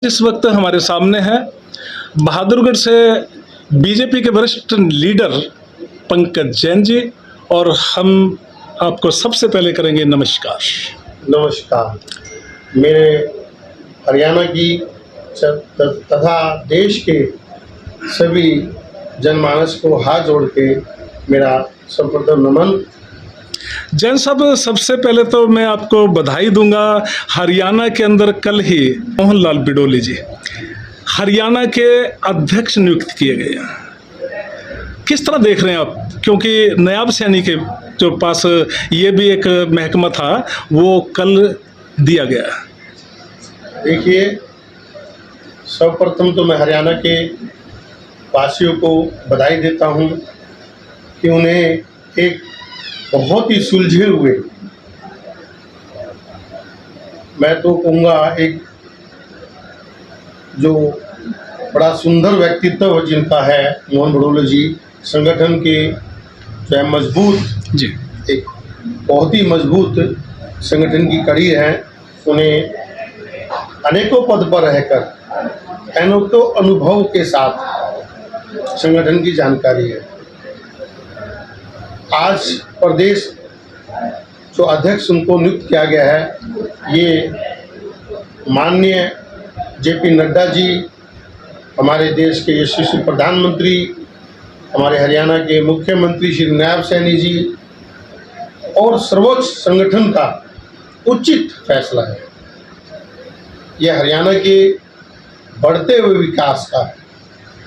इस वक्त हमारे सामने है बहादुरगढ़ से बीजेपी के वरिष्ठ लीडर पंकज जैन जी, और हम आपको सबसे पहले करेंगे नमस्कार। नमस्कार। मेरे हरियाणा की तथा देश के सभी जनमानस को हाथ जोड़ के मेरा सर्वप्रथम नमन। जैन साहब, सबसे पहले तो मैं आपको बधाई दूंगा। हरियाणा के अंदर कल ही मोहनलाल बिडोली जी हरियाणा के अध्यक्ष नियुक्त किए गए हैं। किस तरह देख रहे हैं आप, क्योंकि नायब सैनी के जो पास ये भी एक महकमा था वो कल दिया गया। देखिए, सर्वप्रथम तो मैं हरियाणा के वासियों को बधाई देता हूं कि उन्हें एक बहुत ही सुलझे हुए, मैं तो कहूँगा एक जो बड़ा सुंदर व्यक्तित्व जिनका है मोहन बिडोली जी, संगठन के जो है मजबूत जी, एक बहुत ही मजबूत संगठन की कड़ी है। उन्हें अनेकों पद पर रहकर अनेकों अनुभव के साथ संगठन की जानकारी है। आज प्रदेश जो अध्यक्ष उनको नियुक्त किया गया है, ये माननीय जेपी नड्डा जी, हमारे देश के यशस्वी प्रधानमंत्री, हमारे हरियाणा के मुख्यमंत्री श्री नायब सैनी जी और सर्वोच्च संगठन का उचित फैसला है। यह हरियाणा के बढ़ते हुए विकास का,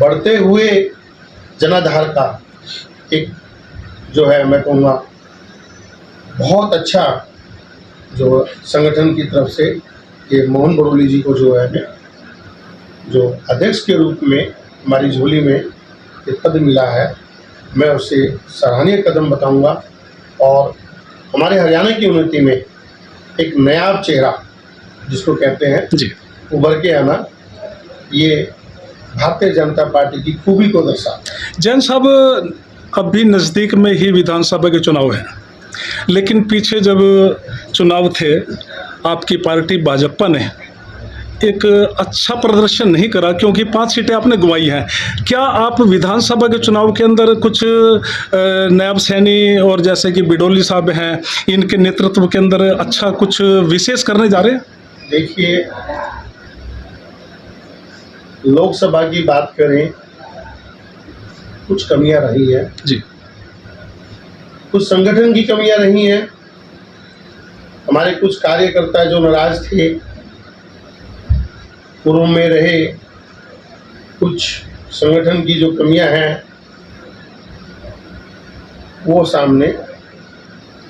बढ़ते हुए जनाधार का एक जो है मैं कहूँगा बहुत अच्छा जो संगठन की तरफ से ये मोहन बिडोली जी को जो है जो अध्यक्ष के रूप में हमारी झोली में ये पद मिला है, मैं उसे सराहनीय कदम बताऊंगा। और हमारे हरियाणा की उन्नति में एक नायाब चेहरा जिसको कहते हैं जी, उभर के आना, ये भारतीय जनता पार्टी की खूबी को दर्शाता है। जैन साहब, अभी नज़दीक में ही विधानसभा के चुनाव हैं, लेकिन पीछे जब चुनाव थे आपकी पार्टी भाजपा ने एक अच्छा प्रदर्शन नहीं करा, क्योंकि 5 सीटें आपने गंवाई हैं। क्या आप विधानसभा के चुनाव के अंदर कुछ नायब सैनी और जैसे कि बिडोली साहब हैं, इनके नेतृत्व के अंदर अच्छा कुछ विशेष करने जा रहे हैं? देखिए, लोकसभा की बात करें, कुछ कमियां रही है जी, कुछ संगठन की कमियां रही हैं। हमारे कुछ कार्यकर्ता जो नाराज थे, पूर्व में रहे, कुछ संगठन की जो कमियां हैं वो सामने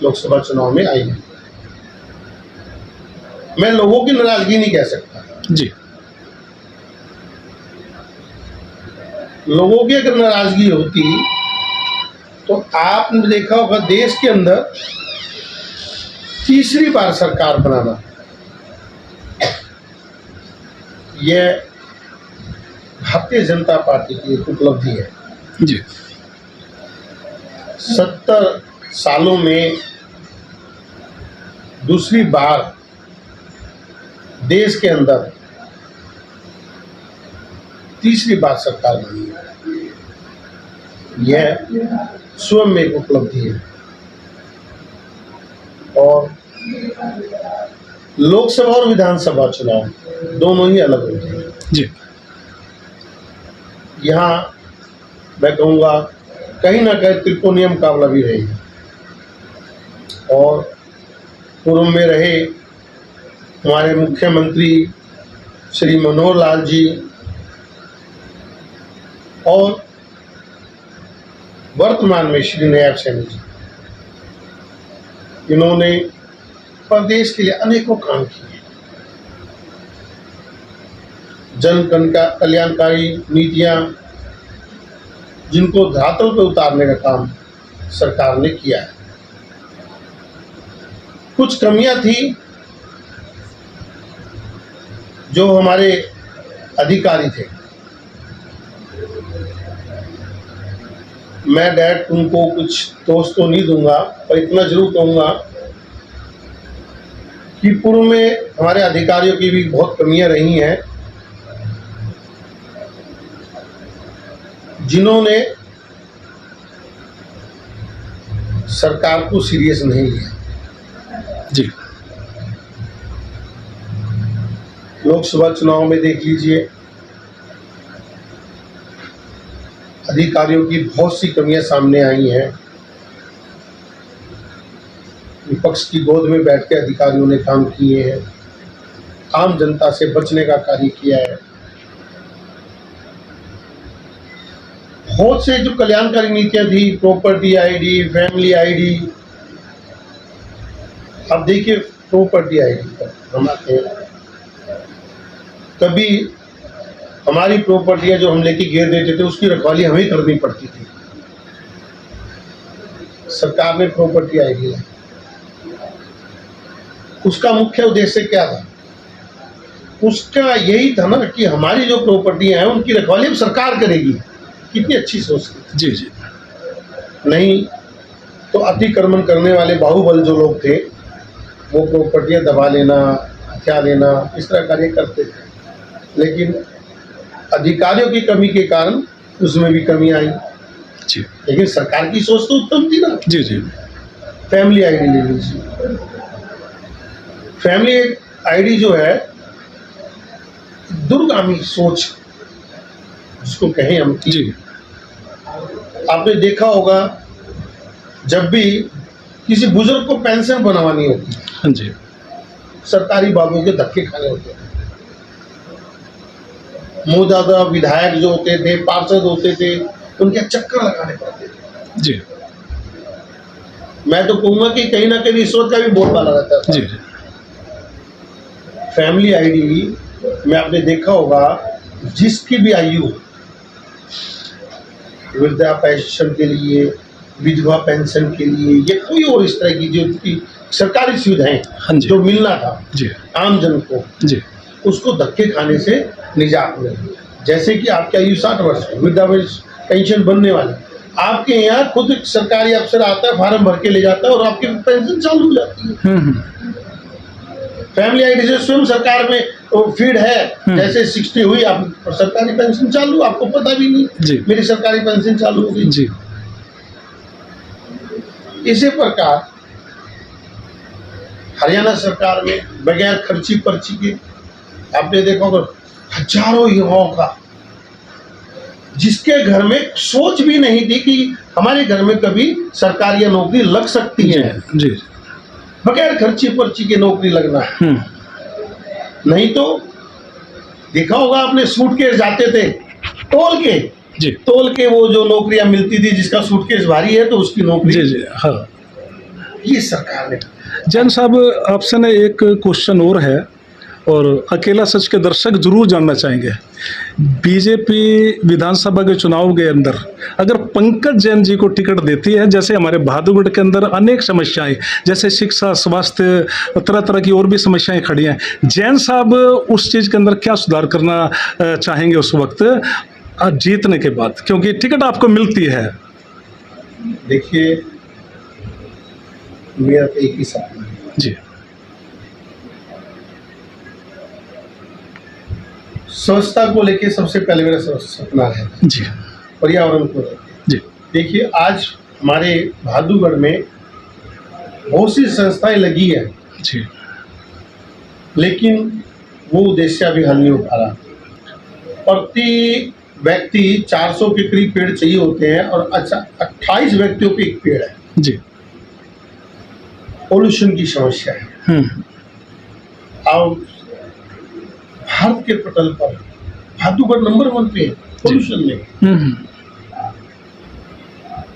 लोकसभा चुनाव में आई हैं। मैं लोगों की नाराजगी नहीं कह सकता। जी, लोगों की अगर नाराजगी होती तो आपने देखा होगा देश के अंदर तीसरी बार सरकार बनाना, यह भारतीय जनता पार्टी की एक उपलब्धि है। जी, 70 सालों में दूसरी बार देश के अंदर तीसरी बार सरकार बनी है, यह स्वयं में एक उपलब्धि है। और लोकसभा और विधानसभा चुनाव दोनों ही अलग होते हैं। जी, यहाँ मैं कहूँगा कहीं ना कहीं त्रिकोणीय मुकाबला भी रहेगा। और पूर्व में रहे हमारे मुख्यमंत्री श्री मनोहर लाल जी और वर्तमान में श्री नायब सैनी जी, इन्होंने प्रदेश के लिए अनेकों काम किए। जन कल्याणकारी नीतियां जिनको धरातल पर उतारने का काम सरकार ने किया है। कुछ कमियां थी जो हमारे अधिकारी थे, मैं डायरेक्ट उनको कुछ दोष तो नहीं दूंगा, पर इतना जरूर कहूंगा कि पूर्व में हमारे अधिकारियों की भी बहुत कमियां रही हैं। जिन्होंने सरकार को सीरियस नहीं लिया। जी लोकसभा चुनाव में देख लीजिए, अधिकारियों की बहुत सी कमियां सामने आई हैं। विपक्ष की गोद में बैठ के अधिकारियों ने काम किए हैं, आम जनता से बचने का कार्य किया है। बहुत से जो कल्याणकारी नीतियां थी, प्रॉपर्टी आईडी, फैमिली आईडी, अब देखिए प्रॉपर्टी आईडी पर हम आते हैं। कभी हमारी प्रॉपर्टियां जो हम लेके गिर देते थे उसकी रखवाली हमें करनी पड़ती थी। सरकार ने प्रॉपर्टी आईडी लाई, उसका मुख्य उद्देश्य क्या था? उसका यही था ना कि हमारी जो प्रॉपर्टियां हैं उनकी रखवाली अब सरकार करेगी। कितनी अच्छी सोच थी। जी जी नहीं तो अतिक्रमण करने वाले बाहुबल जो लोग थे वो प्रॉपर्टियां दबा लेना, हथिया लेना, इस तरह कार्य करते थे। लेकिन अधिकारियों की कमी के कारण उसमें भी कमी आई। जी लेकिन सरकार की सोच तो उत्तम थी ना। जी जी फैमिली आईडी ले लीजिए। फैमिली आईडी जो है दूरगामी सोच जिसको कहें हम की। जी आपने देखा होगा जब भी किसी बुजुर्ग को पेंशन बनवानी होती है, हाँ जी सरकारी बाबू के धक्के खाने होते हैं। मुँहदादा विधायक जो होते थे, पार्षद होते थे, उनके चक्कर लगाने पड़ते थे। जी मैं तो कहूंगा कि कहीं ना कहीं रिश्वत का भी बोलबाला रहता था। जी फैमिली आईडी में आपने देखा होगा जिसकी भी आयु वृद्धा पेंशन के लिए, विधवा पेंशन के लिए या कोई और इस तरह की जो की सरकारी सुविधाएं हाँ जी जो मिलना था जी आम जन को, जी उसको धक्के खाने से निजात मिली। जैसे कि आपकी आयु 60 वर्ष है, वृद्धा पेंशन बनने वाली, आपके यहाँ खुद एक सरकारी अफसर आता है, फार्म भर के ले जाता है और आपकी पेंशन चालू हो जाती है। फैमिली आईडी से स्वयं सरकार में वो फीड है, जैसे 60 हुई आप सरकारी पेंशन चालू, आपको पता भी नहीं मेरी सरकारी पेंशन चालू हो गई। जी इसी प्रकार हरियाणा सरकार में बगैर खर्ची पर्ची के आपने देखा होगा हजारों युवाओं का, जिसके घर में सोच भी नहीं थी कि हमारे घर में कभी सरकारी नौकरी लग सकती है, जी बगैर खर्ची पर्ची के नौकरी लगना। नहीं तो देखा होगा आपने, सूटकेस जाते थे तोल के, जी तोल के वो जो नौकरियां मिलती थी, जिसका सूटकेस भारी है तो उसकी नौकरी। जी जी हाँ। ये सरकार ने। जैन साहब, आपसे ना एक क्वेश्चन और है और अकेला सच के दर्शक जरूर जानना चाहेंगे। बीजेपी विधानसभा के चुनाव के अंदर अगर पंकज जैन जी को टिकट देती है, जैसे हमारे बहादुरगढ़ के अंदर अनेक समस्याएं जैसे शिक्षा, स्वास्थ्य, तरह तरह की और भी समस्याएं खड़ी हैं, जैन साहब उस चीज़ के अंदर क्या सुधार करना चाहेंगे उस वक्त जीतने के बाद, क्योंकि टिकट आपको मिलती है? देखिए, मेरा तो एक ही सपना है जी, स्वच्छता को लेके सबसे पहले मेरा सपना है जी, पर्यावरण को लेके। जी, देखिए, आज हमारे बहादुरगढ़ में बहुत सी संस्थाएं लगी है, जी, लेकिन वो उद्देश्य अभी हल नहीं हो पा रहा। प्रति व्यक्ति 400 के करीब पेड़ चाहिए होते हैं और अच्छा 28 व्यक्तियों पे एक पेड़ है। जी, पोल्यूशन की समस्या है। और भारत के पटल पर बहादुरगढ़ नंबर 1 पे है पोल्यूशन में।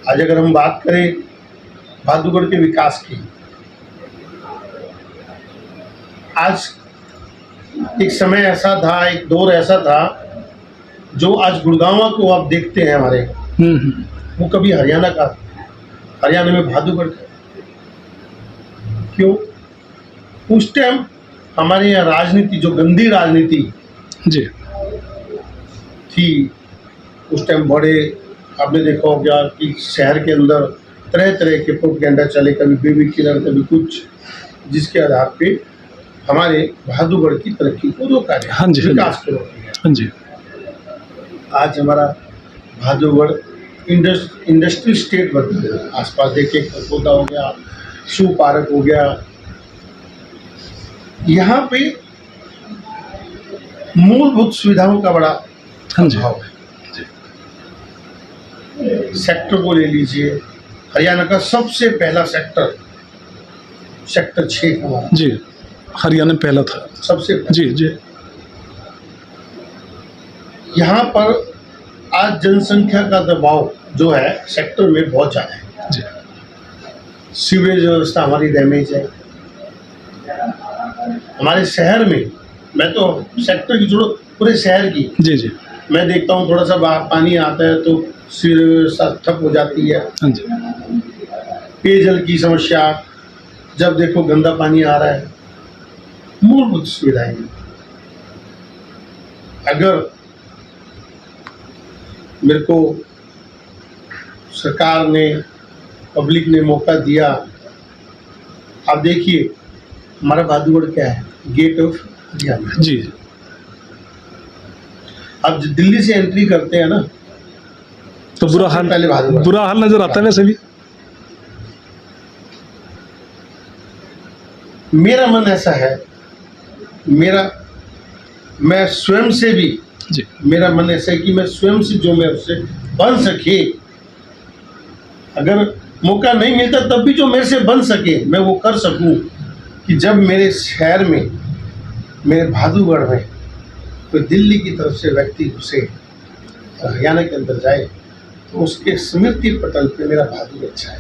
आज अगर हम बात करें बहादुरगढ़ के विकास की, आज एक समय ऐसा था, एक दौर ऐसा था, जो आज गुड़गांव को आप देखते हैं हमारे, वो कभी हरियाणा का, हरियाणा में बहादुरगढ़ का। क्यों? उस टाइम हमारे यहाँ राजनीति, जो गंदी राजनीति जी थी, उस टाइम बड़े, आपने देखा होगा कि शहर के अंदर तरह तरह के प्रोपेगेंडा चले, कभी बेबी किलर, कभी कुछ, जिसके आधार पे हमारे बहादुरगढ़ की तरक्की को रोका गया, हाँ जी, विकास को रोका गया। हाँ जी, आज हमारा भादुगढ़ इंडस्ट्री स्टेट बनता है। आसपास देखिए खरगोदा हो गया, शू पार्क हो गया, यहाँ पे मूलभूत सुविधाओं का बड़ा हाँ जी। अभाव है। सेक्टर को ले लीजिए, हरियाणा का सबसे पहला सेक्टर 6 हमारा जी, हरियाणा में पहला था। सबसे पहला। जी जी। यहाँ पर आज जनसंख्या का दबाव जो है सेक्टर में बहुत ज़्यादा है। जी सीवरेज व्यवस्था हमारी डैमेज है। हमारे शहर में, मैं तो सेक्टर की छोड़ो पूरे शहर की, जी जी। मैं देखता हूँ थोड़ा सा पानी आता है तो सीवरेज व्यवस्था ठप हो जाती है। हाँ जी। पेयजल की समस्या, जब देखो गंदा पानी आ रहा है। मूलभूत सुविधाएं, अगर मेरे को सरकार ने, पब्लिक ने मौका दिया, आप देखिए हमारा भादुगढ़ क्या है, गेट ऑफ हरियाणा। जी आप जब दिल्ली से एंट्री करते हैं ना, तो सबसे पहले भादुगढ़। बुरा हाल नजर आता है वैसे भी। मेरा मन ऐसा है, मैं स्वयं से भी, जी मेरा मन ऐसा है कि मैं स्वयं से जो मैं उससे बन सके, अगर मौका नहीं मिलता तब भी जो मेरे से बन सके मैं वो कर सकूं, कि जब मेरे शहर में, मेरे भादुगढ़ में कोई दिल्ली की तरफ से व्यक्ति घुसे और हरियाणा के अंदर जाए तो उसके स्मृति पटल पे मेरा भादुगढ़ छाए।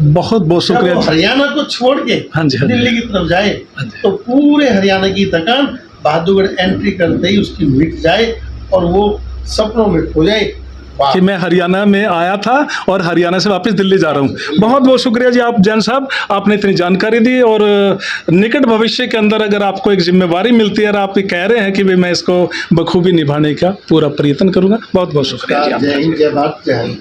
बहुत बहुत जब वो शुक्रिया। हरियाणा को छोड़ के हाँ जी, हाँ जी। दिल्ली की तरफ जाए हाँ जी। तो पूरे हरियाणा की थकान भादुगढ़ एंट्री करते ही उसकी मिट जाए और वो सपनों में खो जाए। वाह। कि मैं हरियाणा में आया था और हरियाणा से वापस दिल्ली जा रहा हूँ। बहुत बहुत शुक्रिया जी आप जैन साहब, आपने इतनी जानकारी दी। और निकट भविष्य के अंदर अगर आपको एक जिम्मेवारी मिलती है और आप कह रहे हैं कि भाई मैं इसको बखूबी निभाने का पूरा प्रयत्न करूंगा। बहुत बहुत शुक्रिया जी आपका। जय हिंद, जय भारत, जय हिंद।